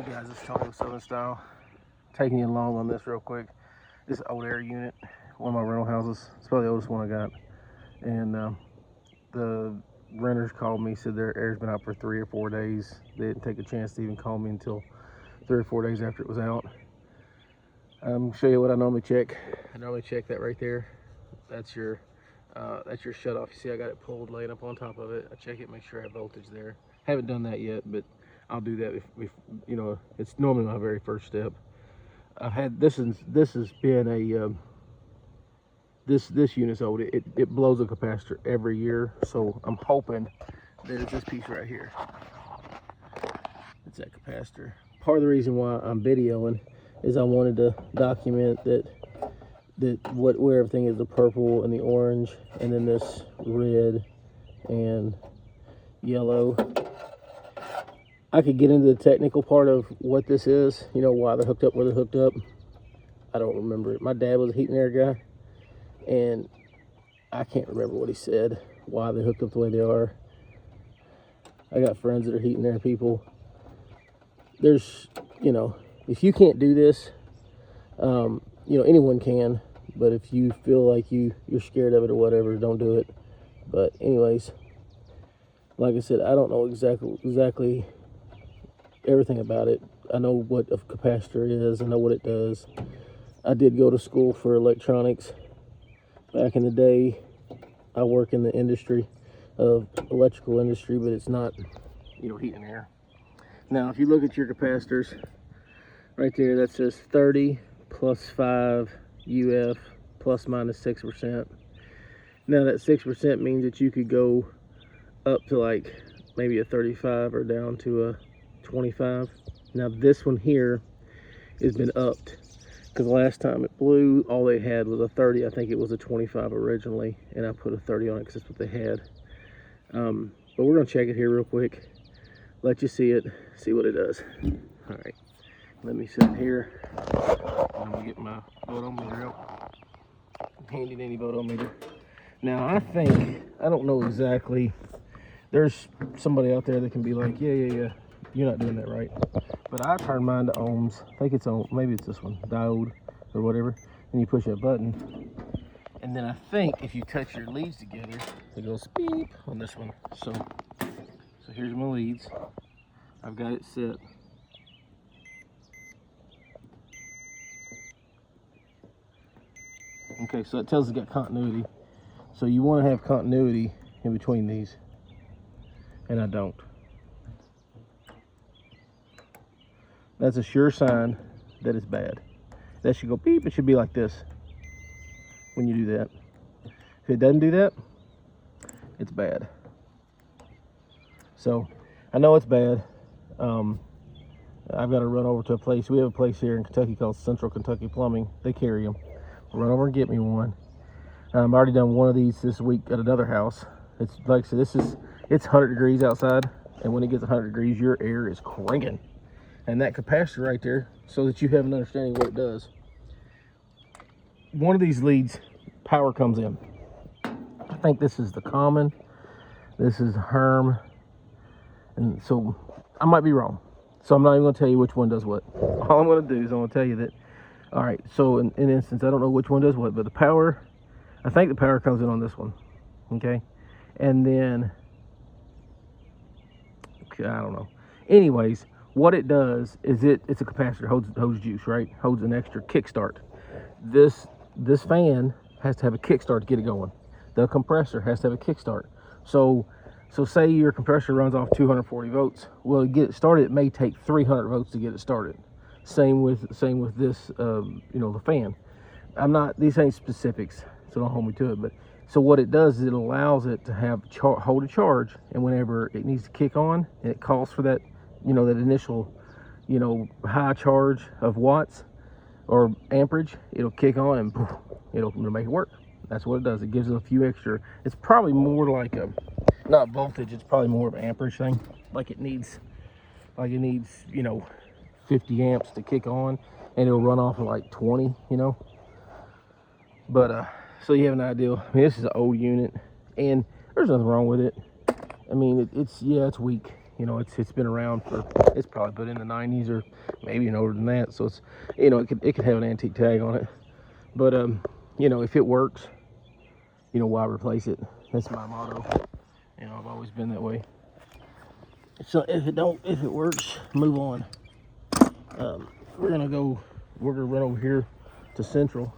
Hey guys, it's Tony with Southern Style. Taking you along on this real quick. This is old air unit, one of my rental houses. It's probably the oldest one I got. And the renters called me, said their air's been out for 3 or 4 days. They didn't take a chance to even call me until 3 or 4 days after it was out. Show you what I normally check. I normally check that right there. That's your shut off. You see I got it pulled, laying up on top of it. I check it, make sure I have voltage there. Haven't done that yet, but I'll do that if you know, it's normally my very first step. I've had this has been a this unit's old. It blows a capacitor every year, so I'm hoping that it's this piece right here. It's that capacitor. Part of the reason why I'm videoing is I wanted to document where everything is, the purple and the orange, and then this red and yellow. I could get into the technical part of what this is, you know, why they're hooked up where they're hooked up. I don't remember it. My dad was a heat and air guy, and I can't remember what he said, why they hooked up the way they are. I got friends that are heat and air people. There's, you know, if you can't do this, you know, anyone can, but if you feel like you're scared of it or whatever, don't do it. But anyways, like I said, I don't know exactly everything about it. I know what a capacitor is. I know what it does. I did go to school for electronics back in the day. I work in the industry of electrical industry, but it's not, you know, heat and air. Now, if you look at your capacitors right there, that says 30 plus 5 UF plus minus 6%. Now that 6% means that you could go up to like maybe a 35 or down to a 25. Now this one here has been upped, because last time it blew, all they had was a 30. I think it was a 25 originally, and I put a 30 on it because that's what they had. But we're gonna check it here real quick, let you see it, see what it does. All right, let me sit here. I'm gonna get my photometer out. Handy dandy photometer. Now I don't know exactly. There's somebody out there that can be like, yeah, you're not doing that right. But I turn mine to ohms. I think it's on, maybe it's this one, diode or whatever. And you push that button. And then I think if you touch your leads together, it goes beep on this one. So here's my leads. I've got it set. Okay, so it tells it's got continuity. So you want to have continuity in between these. And I don't. That's a sure sign that it's bad. That should go beep. It should be like this when you do that. If it doesn't do that, it's bad. So I know it's bad. I've got to run over to a place. We have a place here in Kentucky called Central Kentucky Plumbing. They carry them. Run over and get me one. I've already done one of these this week at another house. It's like I said, it's 100 degrees outside, and when it gets 100 degrees, your air is cranking. And that capacitor right there, so that you have an understanding of what it does. One of these leads, power comes in. I think this is the common. This is Herm. And so I might be wrong. So I'm not even going to tell you which one does what. All I'm going to do is I'm going to tell you that, all right, so in instance, I don't know which one does what, but the power, I think the power comes in on this one. Okay. And then, okay, I don't know. Anyways, what it does is it's a capacitor, holds juice, right? Holds an extra kickstart. This fan has to have a kickstart to get it going. The compressor has to have a kickstart. So say your compressor runs off 240 volts. Well, to get it started, it may take 300 volts to get it started. Same with this, you know, the fan. These ain't specifics, so don't hold me to it. But so what it does is it allows it to have hold a charge, and whenever it needs to kick on, and it calls for that, you know, that initial, you know, high charge of watts or amperage, it'll kick on and poof, it'll make it work. That's what it does. It gives it a few extra. It's probably more like a, not voltage, it's probably more of an amperage thing. Like it needs, you know, 50 amps to kick on, and it'll run off at like 20, you know. But so you have an idea. I mean, this is an old unit, and there's nothing wrong with it. I mean, it's weak. You know, it's been around for, it's probably put in the 90s or maybe even older than that. So it's, you know, it could have an antique tag on it. But you know, if it works, you know, why replace it? That's my motto. You know, I've always been that way. So if it works, move on. We're gonna run over here to Central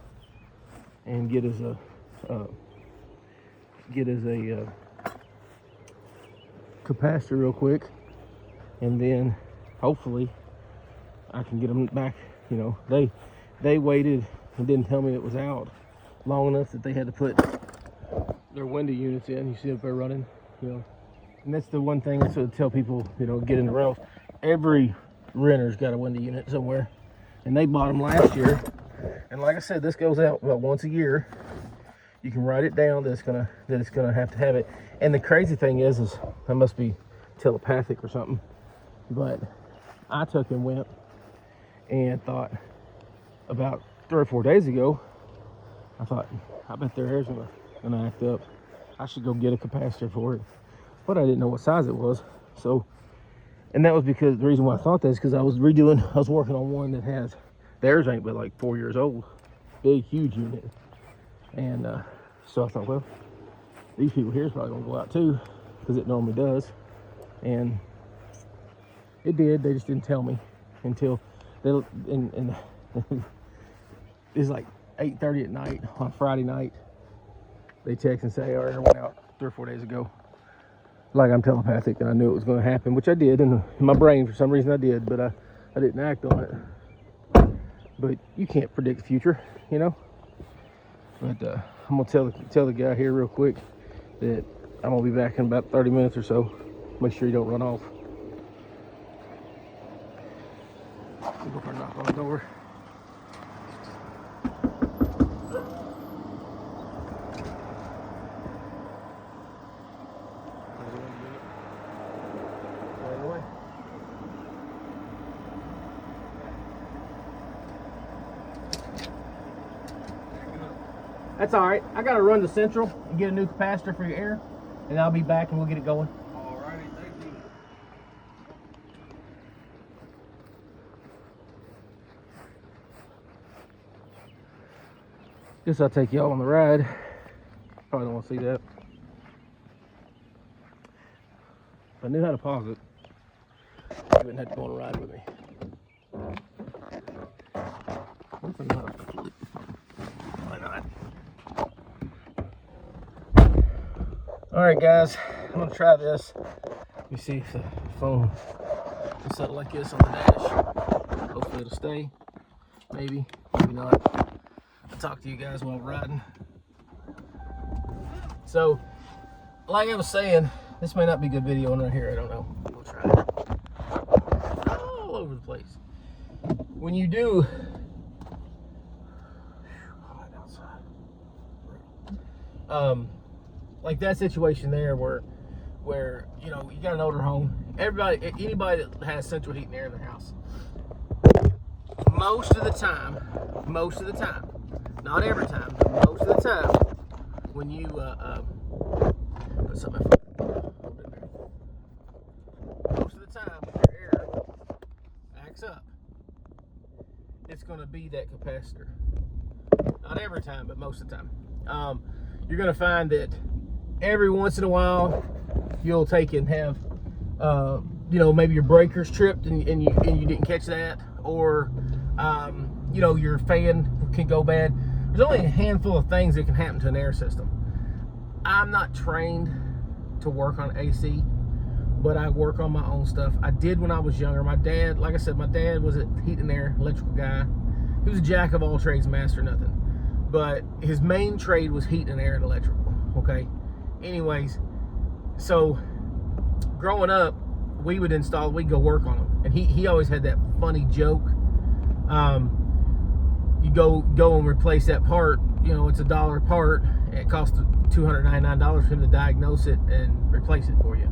and get us a capacitor real quick, and then hopefully I can get them back. You know, they waited and didn't tell me it was out long enough that they had to put their window units in. You see if they're running, you know. And that's the one thing I sort of tell people, you know, get in the rentals. Every renter's got a window unit somewhere, and they bought them last year. And like I said, this goes out about once a year. You can write it down that it's gonna have to have it. And the crazy thing is I must be telepathic or something, but I took and went and thought about 3 or 4 days ago, I thought, I bet their hair's gonna act up. I should go get a capacitor for it. But I didn't know what size it was. So, and that was because the reason why I thought that is because I was working on one that has, theirs ain't but like 4 years old. Big, huge unit. And so I thought, well, these people here is probably gonna go out too, because it normally does. And it did, they just didn't tell me until and it's like 8:30 at night on Friday night. They text and say, "Our air went out 3 or 4 days ago." Like I'm telepathic, and I knew it was going to happen, which I did, and in my brain for some reason I did, but I didn't act on it. But you can't predict the future, you know. But I'm gonna tell the guy here real quick that I'm gonna be back in about 30 minutes or so. Make sure you don't run off. We'll go for a knock on the door. That's all right. I gotta run to Central and get a new capacitor for your air, and I'll be back and we'll get it going. All righty, thank you. Guess I'll take y'all on the ride. Probably don't want to see that. If I knew how to pause it, you wouldn't have to go on a ride with me. What if I know how to flip? Why not? Alright guys, I'm gonna try this. Let me see if the phone will settle like this on the dash. Hopefully it'll stay. Maybe, maybe not. I'll talk to you guys while we're riding. So, like I was saying, this may not be a good video right here, I don't know. We'll try it. All over the place. When you do, like that situation there where you know you got an older home, anybody that has central heat and air in their house, most of the time, not every time, but most of the time, when you put something in there, most of the time when your air acts up, it's going to be that capacitor. Not every time, but most of the time. You're going to find that every once in a while you'll take and have you know, maybe your breaker's tripped and you didn't catch that, or you know, your fan can go bad. There's only a handful of things that can happen to an air system. I'm not trained to work on AC, but I work on my own stuff. I did when I was younger. My dad, like I said, my dad was a heat and air electrical guy. He was a jack of all trades, master nothing. But his main trade was heat and air and electrical, okay? Anyways, so growing up, we'd go work on them. And he always had that funny joke. You go and replace that part, you know, it's $1 a part. And it costs $299 for him to diagnose it and replace it for you.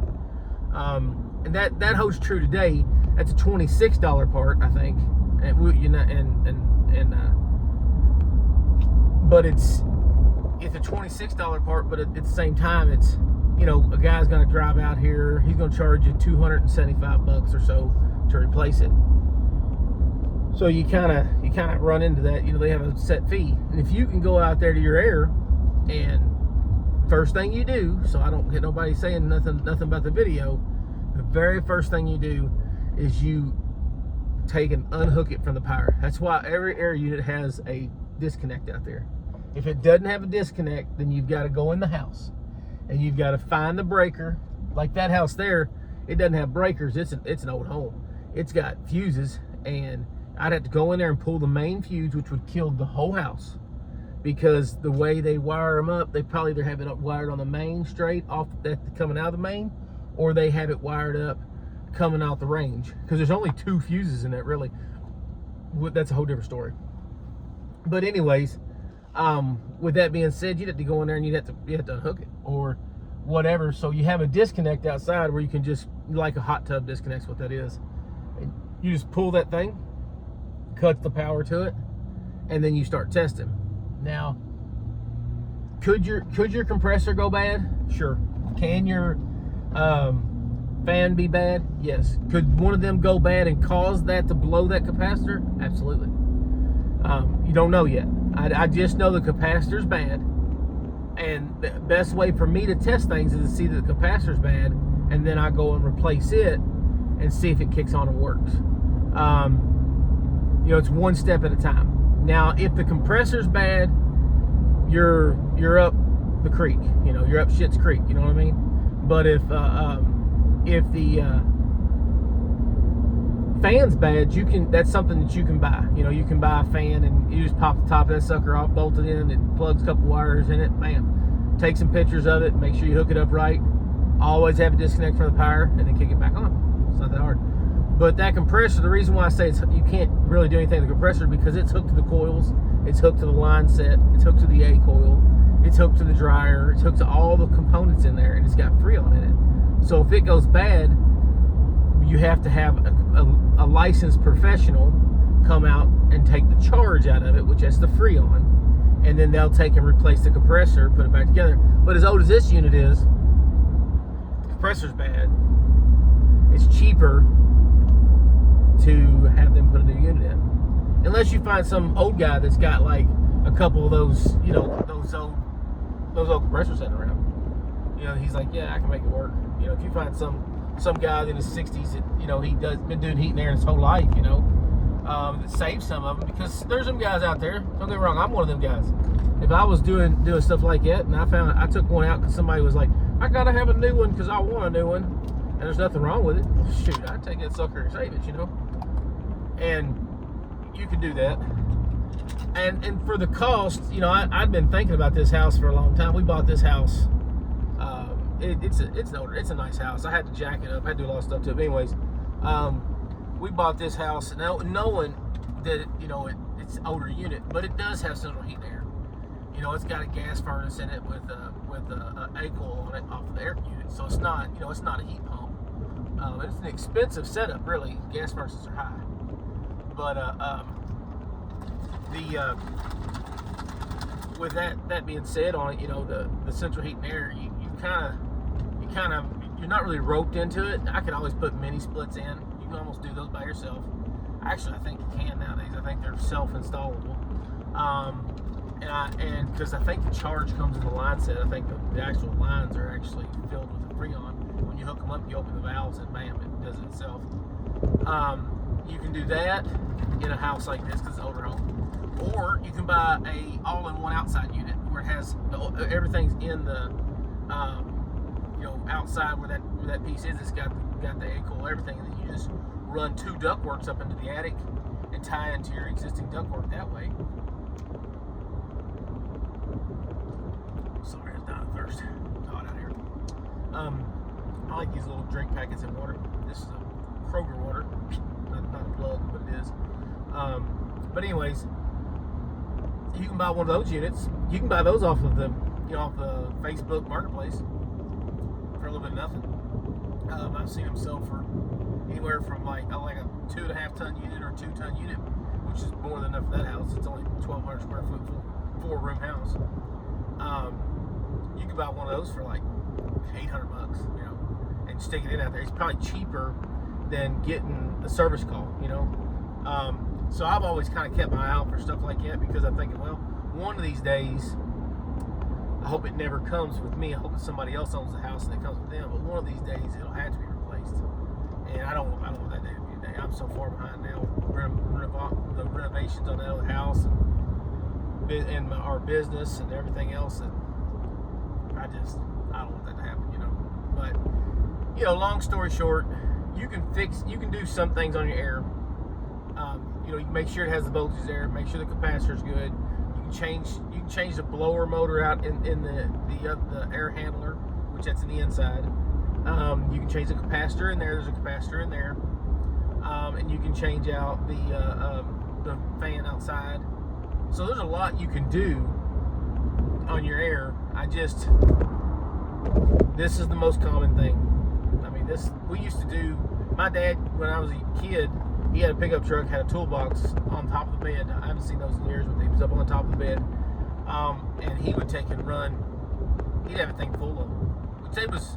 And that holds true today. That's a $26 part, I think. But it's a $26 part, but at the same time, it's, you know, a guy's going to drive out here, he's going to charge you $275 or so to replace it. So you kind of run into that. You know, they have a set fee, and if you can go out there to your air, and first thing you do, so I don't get nobody saying nothing about the video, the very first thing you do is you take and unhook it from the power. That's why every air unit has a disconnect out there. If it doesn't have a disconnect, then you've got to go in the house and you've got to find the breaker. Like that house there, it doesn't have breakers. It's an old home. It's got fuses, and I'd have to go in there and pull the main fuse, which would kill the whole house, because the way they wire them up, they probably either have it wired on the main straight off that coming out of the main, or they have it wired up coming out the range, because there's only 2 fuses in that, really. That's a whole different story. But anyways, with that being said, you'd have to go in there and you have to unhook it or whatever. So you have a disconnect outside where you can just, like a hot tub disconnect's what that is. And you just pull that thing, cut the power to it, and then you start testing. Now, could your compressor go bad? Sure. Can your fan be bad? Yes. Could one of them go bad and cause that to blow that capacitor? Absolutely. You don't know yet. I just know the capacitor's bad, and the best way for me to test things is to see that the capacitor's bad, and then I go and replace it and see if it kicks on and works. You know, it's one step at a time. Now, if the compressor's bad, you're up the creek. You know, you're up shit's creek. You know what I mean? But if the fan's bad, that's something that you can buy. You know, you can buy a fan and you just pop the top of that sucker off, bolt it in, it plugs a couple wires in it, bam. Take some pictures of it, make sure you hook it up right. Always have a disconnect from the power, and then kick it back on. It's not that hard. But that compressor, the reason why I say you can't really do anything to the compressor, because it's hooked to the coils, it's hooked to the line set, it's hooked to the A coil, it's hooked to the dryer, it's hooked to all the components in there, and it's got Freon in it. So if it goes bad, you have to have a licensed professional come out and take the charge out of it, which has the Freon, and then they'll take and replace the compressor, put it back together. But as old as this unit is, the compressor's bad, it's cheaper to have them put a new unit in. Unless you find some old guy that's got like a couple of those, you know, those old compressors sitting around. You know, he's like, yeah, I can make it work. You know, if you find some guy in his 60s that, you know, been doing heat and air his whole life, you know, that saves some of them, because there's some guys out there, don't get me wrong, I'm one of them guys. If I was doing stuff like that, and I took one out because somebody was like, I gotta have a new one because I want a new one, and there's nothing wrong with it, well, shoot, I'd take that sucker and save it, you know. And you can do that. And for the cost, you know, I'd been thinking about this house for a long time. We bought this house. It's a nice house. I had to jack it up. I had to do a lot of stuff to it. But anyways, we bought this house knowing that, you know, it's an older unit, but it does have central heat and air. You know, it's got a gas furnace in it with a A coil on it off of the air unit, so it's not, you know, it's not a heat pump. It's an expensive setup, really. Gas furnaces are high, but with that being said, on it, you know, the central heat and air, you're not really roped into it. I could always put mini splits in. You can almost do those by yourself. Actually, I think you can nowadays. I think they're self-installable. And because I think the charge comes in the line set. I think the actual lines are actually filled with the Freon. When you hook them up, you open the valves and bam, it does it itself. You can do that in a house like this because it's an older home, or you can buy a all-in-one outside unit where it has everything's in the you know, outside where that piece is. It's got the A coil, everything, and then you just run 2 ductworks up into the attic and tie into your existing ductwork that way. Sorry, I'm dying of thirst. It's hot out here. I like these little drink packets of water. This is a Kroger water, not a plug, but it is. But anyways, you can buy one of those units. You can buy those off of the Facebook Marketplace for a little bit of nothing. I've seen them sell for anywhere from like a 2.5 ton unit or 2 ton unit, which is more than enough for that house. It's only 1,200 square foot, 4-room house. You can buy one of those for like $800, you know, and sticking it out there. It's probably cheaper than getting a service call, you know. So I've always kind of kept my eye out for stuff like that, because I'm thinking, well, one of these days, I hope it never comes with me. I hope that somebody else owns the house and it comes with them. But one of these days, it'll have to be replaced. And I don't want that day to be a day. I'm so far behind now. The renovations on the other house and our business and everything else. And I don't want that to happen, you know. But, you know, long story short, you can do some things on your air. You know, you can make sure it has the voltage there, make sure the capacitor's good. You can change the blower motor out in the air handler, which that's in the inside. You can change the capacitor in there. There's a capacitor in there, and you can change out the fan outside. So there's a lot you can do on your air. This is the most common thing. I mean, we used to do. My dad, when I was a kid, he had a pickup truck, had a toolbox on top of the bed. I haven't seen those in years, but he was up on the top of the bed. And he would take and run. He'd have a thing full of them. Which it was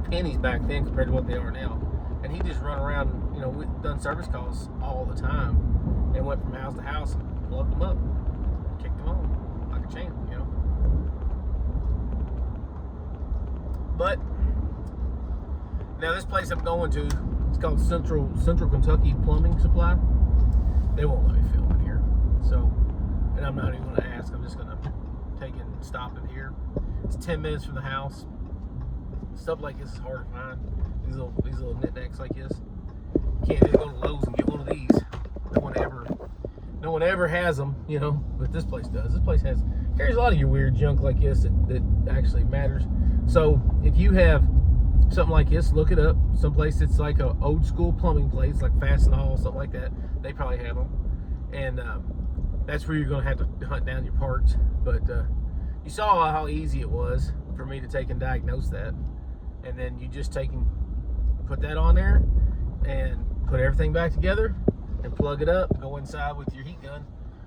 pennies back then compared to what they are now. And he'd just run around, you know, we'd done service calls all the time. And went from house to house and plugged them up. Kicked them on like a champ, you know. But now this place I'm going to, it's called Central Kentucky Plumbing Supply. They won't let me film in here, so, and I'm not even going to ask. I'm just going to take it and stop it here. It's 10 minutes from the house. Stuff like this is hard to find. These little knickknacks like this. You can't just go to Lowe's and get one of these. No one ever has them, you know. But this place does. This place carries a lot of your weird junk like this that actually matters. So if you have something like this, look it up. Someplace that's like a old school plumbing place, like Fastenal, something like that. They probably have them, and that's where you're going to have to hunt down your parts. But you saw how easy it was for me to take and diagnose that, and then you just take and put that on there, and put everything back together, and plug it up. Go inside with your heat gun,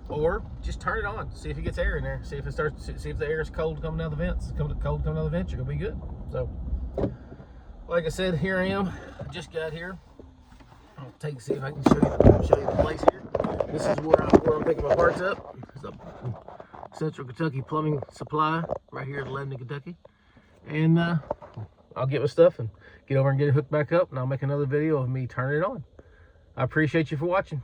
or just turn it on. See if it gets air in there. See if the air is cold coming out of the vents. Cold coming out of the vents, you're gonna be good. So, like I said, here I am. I just got here. I'll see if I can show you the place here. This is where I'm picking my parts up. It's a Central Kentucky Plumbing Supply right here in Lebanon, Kentucky. And I'll get my stuff and get over and get it hooked back up, and I'll make another video of me turning it on. I appreciate you for watching.